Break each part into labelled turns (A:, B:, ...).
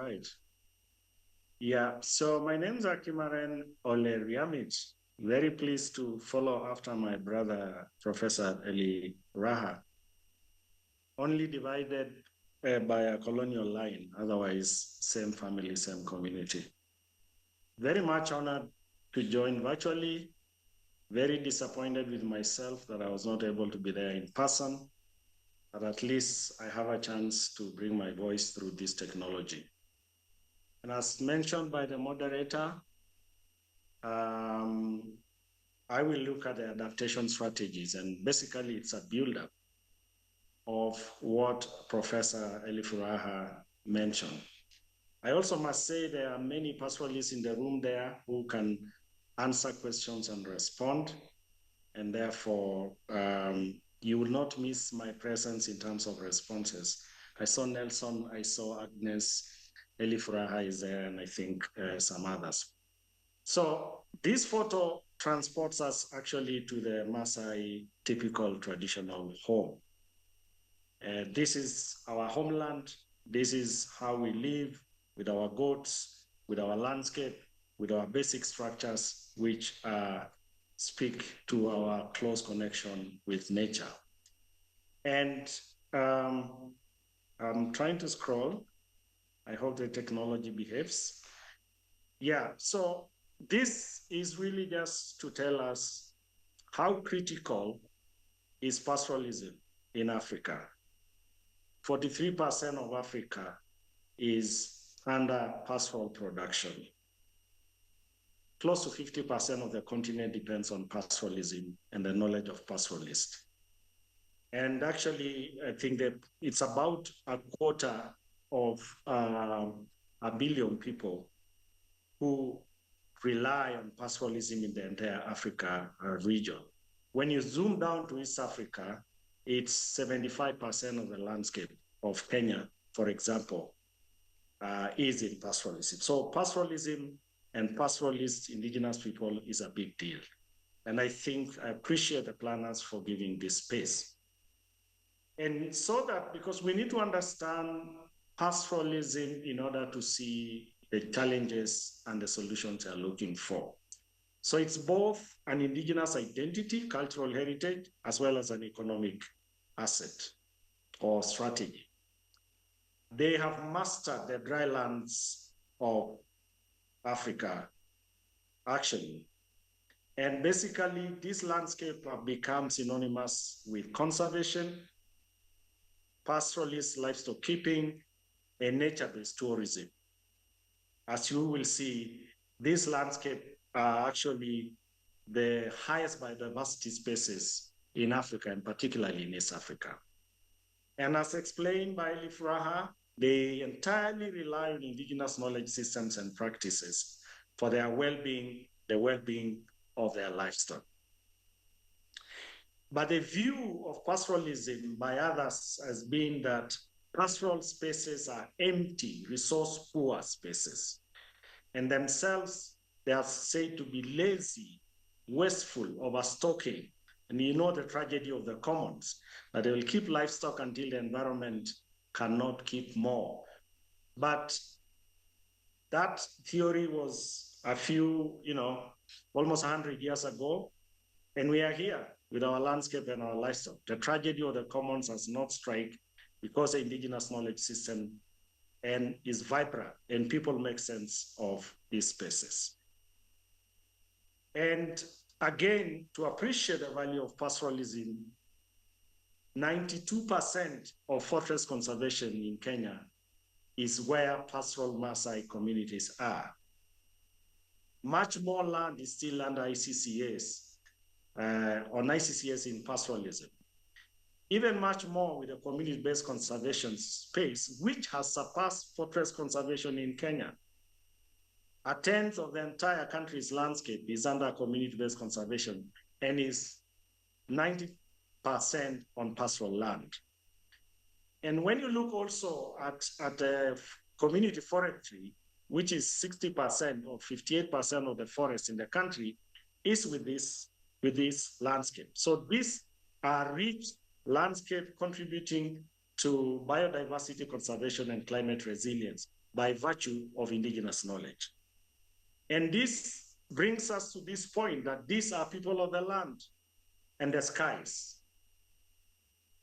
A: right. Yeah, so my name is Kimaren Ole Riamit. Very pleased to follow after my brother, Professor Eli Raha, only divided by a colonial line, otherwise, same family, same community. Very much honored to join virtually. Very disappointed with myself that I was not able to be there in person, but at least I have a chance to bring my voice through this technology. And as mentioned by the moderator, um, I will look at the adaptation strategies, and basically it's a build-up of what Professor Elifuraha mentioned. I also must say there are many pastoralists in the room there who can answer questions and respond, and therefore you will not miss my presence in terms of responses. I saw Nelson, I saw Agnes, Elifuraha is there, and I think some others. So this photo transports us actually to the Maasai typical traditional home. This is our homeland. This is how we live with our goats, with our landscape, with our basic structures, which speak to our close connection with nature. And I'm trying to scroll. I hope the technology behaves. Yeah, so this is really just to tell us how critical is pastoralism in Africa. 43% of Africa is under pastoral production. Close to 50% of the continent depends on pastoralism and the knowledge of pastoralists. And actually, I think that it's about a quarter of a billion people who rely on pastoralism in the entire Africa region. When you zoom down to East Africa, it's 75% of the landscape of Kenya, for example, is in pastoralism. So pastoralism and pastoralist indigenous people is a big deal. And I think I appreciate the planners for giving this space. And so that, because we need to understand pastoralism in order to see the challenges and the solutions they're looking for. So it's both an indigenous identity, cultural heritage, as well as an economic asset or strategy. They have mastered the dry lands of Africa, actually. And basically, this landscape have become synonymous with conservation, pastoralist livestock keeping, and nature-based tourism. As you will see, these landscapes are actually the highest biodiversity spaces in Africa, and particularly in East Africa. And as explained by Lifraha, they entirely rely on indigenous knowledge systems and practices for their well-being, the well-being of their livestock. But the view of pastoralism by others has been that pastoral spaces are empty, resource-poor spaces. And themselves, they are said to be lazy, wasteful, overstocking. And you know the tragedy of the commons, that they will keep livestock until the environment cannot keep more. But that theory was a few, almost 100 years ago, and we are here with our landscape and our livestock. The tragedy of the commons has not struck because the indigenous knowledge system and is vibrant, and people make sense of these spaces. And again, to appreciate the value of pastoralism, 92% of forest conservation in Kenya is where pastoral Maasai communities are. Much more land is still under ICCS, on ICCS in pastoralism. Even much more with the community-based conservation space, which has surpassed forest conservation in Kenya. A tenth of the entire country's landscape is under community-based conservation and is 90% on pastoral land. And when you look also at community forestry, which is 60% or 58% of the forest in the country, is with this landscape. So these are rich landscape contributing to biodiversity conservation and climate resilience. by virtue of indigenous knowledge. And this brings us to this point that these are people of the land and the skies.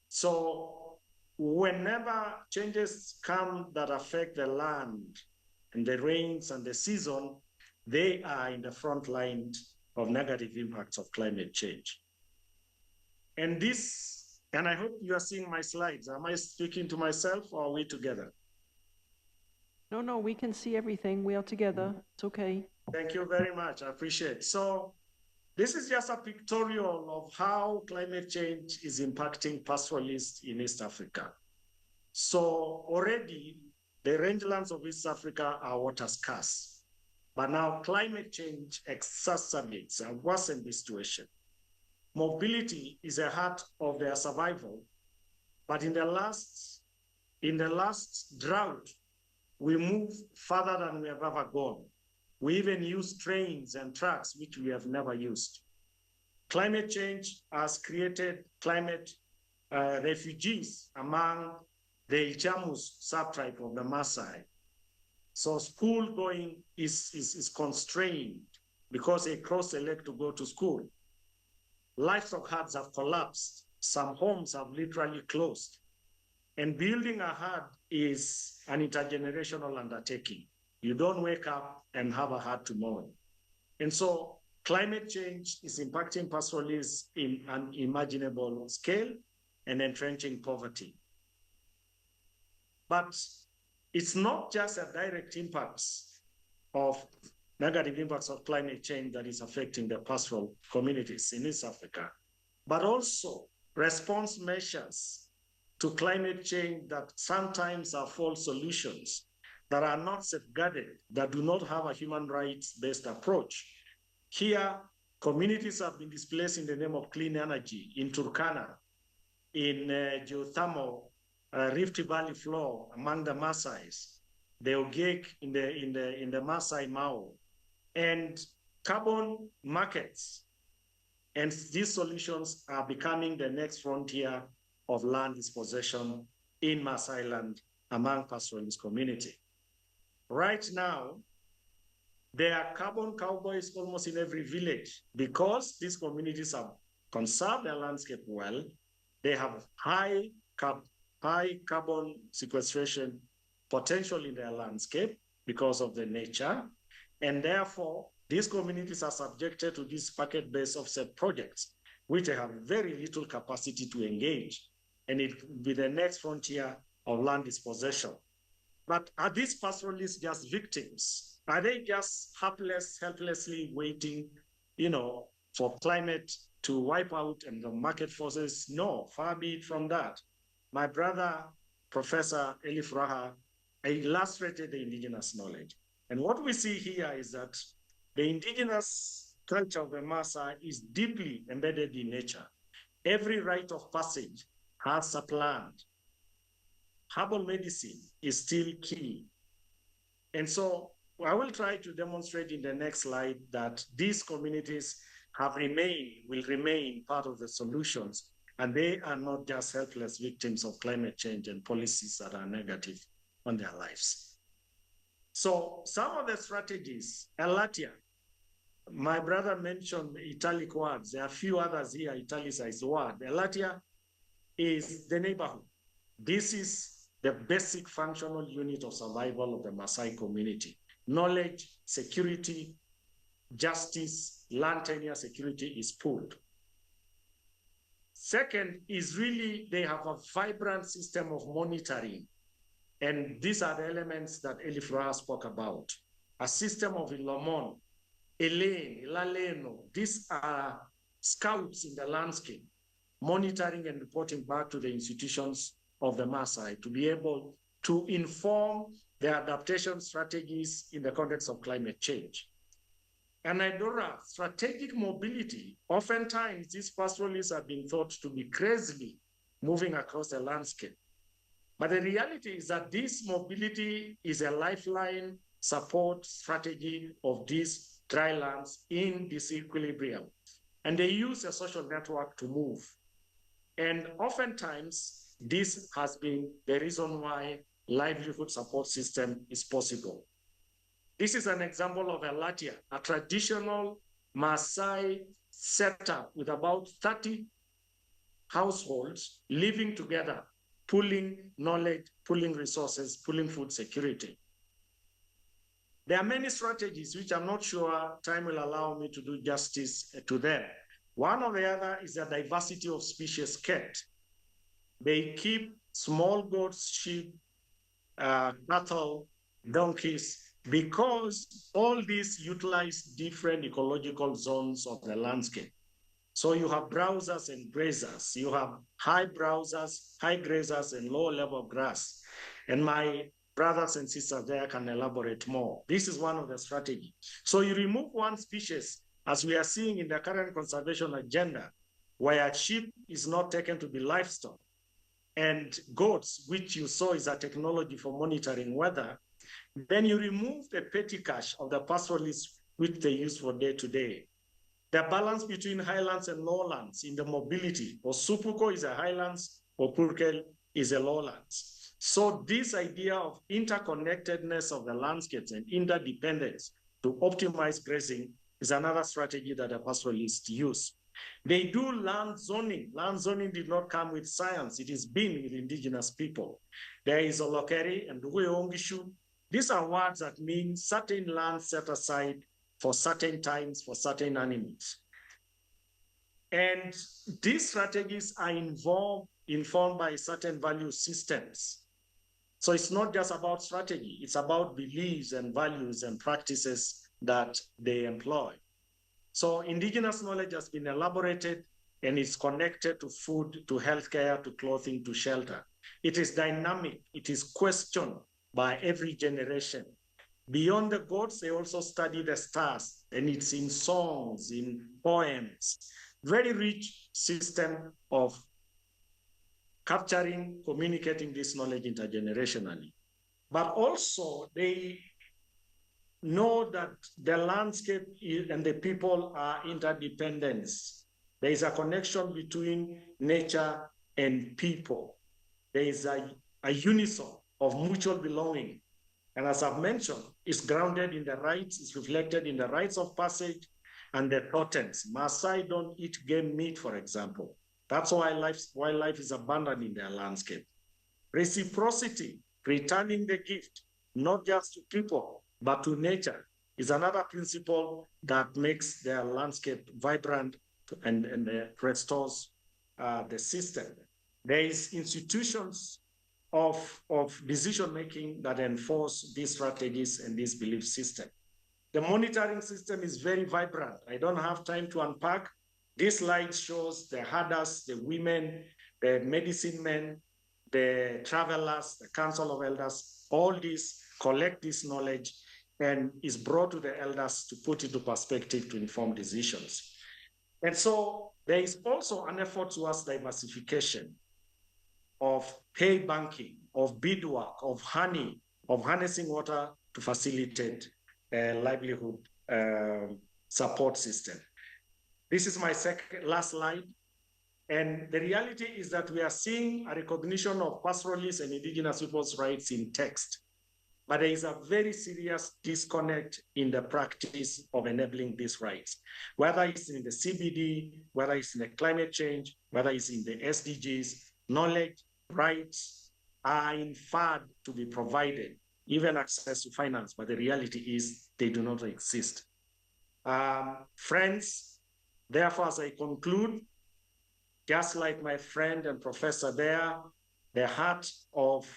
A: So whenever changes come that affect the land and the rains and the season, they are in the front line of negative impacts of climate change. And I hope you are seeing my slides. Am I speaking to myself or are we together?
B: No, we can see everything. We are together. It's okay.
A: Thank you very much. I appreciate it. So this is just a pictorial of how climate change is impacting pastoralists in East Africa. So already the rangelands of East Africa are water scarce, but now climate change exacerbates and worsens the situation. Mobility is a heart of their survival, but in the last drought, we moved further than we have ever gone. We even use trains and trucks, which we have never used. Climate change has created climate refugees among the Ilchamus subtribe of the Maasai. So school going is constrained because they cross the lake to go to school. Livestock herds have collapsed. Some homes have literally closed. And building a herd is an intergenerational undertaking. You don't wake up and have a herd tomorrow. And so climate change is impacting pastoralists in an unimaginable scale and entrenching poverty. But it's not just a direct impacts of negative impacts of climate change that is affecting the pastoral communities in East Africa, but also response measures to climate change that sometimes are false solutions, that are not safeguarded, that do not have a human rights-based approach. Here, communities have been displaced in the name of clean energy in Turkana, in geothermal Rift Valley floor among the Maasais, the Ogek in the Maasai Mao, and carbon markets. And these solutions are becoming the next frontier of land dispossession in Maasai land among pastoralist community. Right now, there are carbon cowboys almost in every village because these communities have conserved their landscape well. They have high carbon sequestration potential in their landscape because of the nature. And therefore, these communities are subjected to these packet-based offset projects, which they have very little capacity to engage. And it will be the next frontier of land dispossession. But are these pastoralists just victims? Are they just helplessly waiting, for climate to wipe out and the market forces? No, far be it from that. My brother, Professor Eli Furaha, illustrated the indigenous knowledge. And what we see here is that the indigenous culture of the Maasai is deeply embedded in nature. Every rite of passage has a plant. Herbal medicine is still key. And so I will try to demonstrate in the next slide that these communities will remain part of the solutions, and they are not just helpless victims of climate change and policies that are negative on their lives. So some of the strategies, Elatia, my brother mentioned italic words. There are a few others here, italicized word. Elatia is the neighborhood. This is the basic functional unit of survival of the Maasai community. Knowledge, security, justice, land tenure security is pooled. Second is really, they have a vibrant system of monitoring. And these are the elements that Eli Furaha spoke about. A system of Ilomon, Elaine, Ilaleno, these are scouts in the landscape, monitoring and reporting back to the institutions of the Maasai to be able to inform their adaptation strategies in the context of climate change. And Idora, strategic mobility, oftentimes these pastoralists have been thought to be crazily moving across the landscape. But the reality is that this mobility is a lifeline support strategy of these dry lands in disequilibrium. And they use a social network to move. And oftentimes, this has been the reason why livelihood support system is possible. This is an example of a latia, a traditional Maasai setup with about 30 households living together, pooling knowledge, pooling resources, pooling food security. There are many strategies which I'm not sure time will allow me to do justice to them. One or the other is the diversity of species kept. They keep small goats, sheep, cattle, donkeys, because all these utilize different ecological zones of the landscape. So you have browsers and grazers. You have high browsers, high grazers, and low level grass. And my brothers and sisters there can elaborate more. This is one of the strategies. So you remove one species, as we are seeing in the current conservation agenda, where sheep is not taken to be livestock, and goats, which you saw is a technology for monitoring weather, then you remove the petty cash of the pastoralists, which they use for day-to-day. The balance between highlands and lowlands in the mobility, or Supuko is a highlands, or Purkel is a lowlands. So this idea of interconnectedness of the landscapes and interdependence to optimize grazing is another strategy that the pastoralists use. They do land zoning. Land zoning did not come with science. It has been with indigenous people. There is Olokeri and Ongishu. These are words that mean certain land set aside for certain times, for certain animals. And these strategies are informed by certain value systems. So it's not just about strategy, it's about beliefs and values and practices that they employ. So indigenous knowledge has been elaborated and is connected to food, to healthcare, to clothing, to shelter. It is dynamic, it is questioned by every generation. Beyond the gods, they also study the stars, and it's in songs, in poems. Very rich system of capturing, communicating this knowledge intergenerationally. But also, they know that the landscape and the people are interdependent. There is a connection between nature and people. There is a unison of mutual belonging. And as I've mentioned, it's grounded in the rights, it's reflected in the rites of passage and the totems. Maasai don't eat game meat, for example. That's why wildlife is abundant in their landscape. Reciprocity, returning the gift, not just to people, but to nature, is another principle that makes their landscape vibrant and restores the system. There is institutions of decision-making that enforce these strategies and this belief system. The monitoring system is very vibrant. I don't have time to unpack. This slide shows the herders, the women, the medicine men, the travelers, the council of elders, all these collect this knowledge and is brought to the elders to put into perspective to inform decisions. And so there is also an effort towards diversification of hay banking, of beadwork, of honey, of harnessing water to facilitate a livelihood support system. This is my last slide. And the reality is that we are seeing a recognition of pastoralists and indigenous people's rights in text, but there is a very serious disconnect in the practice of enabling these rights, whether it's in the CBD, whether it's in the climate change, whether it's in the SDGs. Knowledge, rights are inferred to be provided, even access to finance, but the reality is they do not exist. Friends, therefore, as I conclude, just like my friend and professor there, the heart of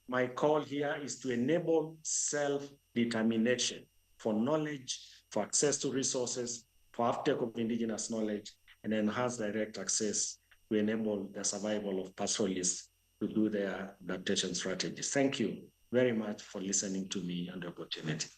A: my call here is to enable self-determination for knowledge, for access to resources, for uptake of indigenous knowledge, and enhance direct access to enable the survival of pastoralists to do their adaptation strategies. Thank you very much for listening to me and the opportunity.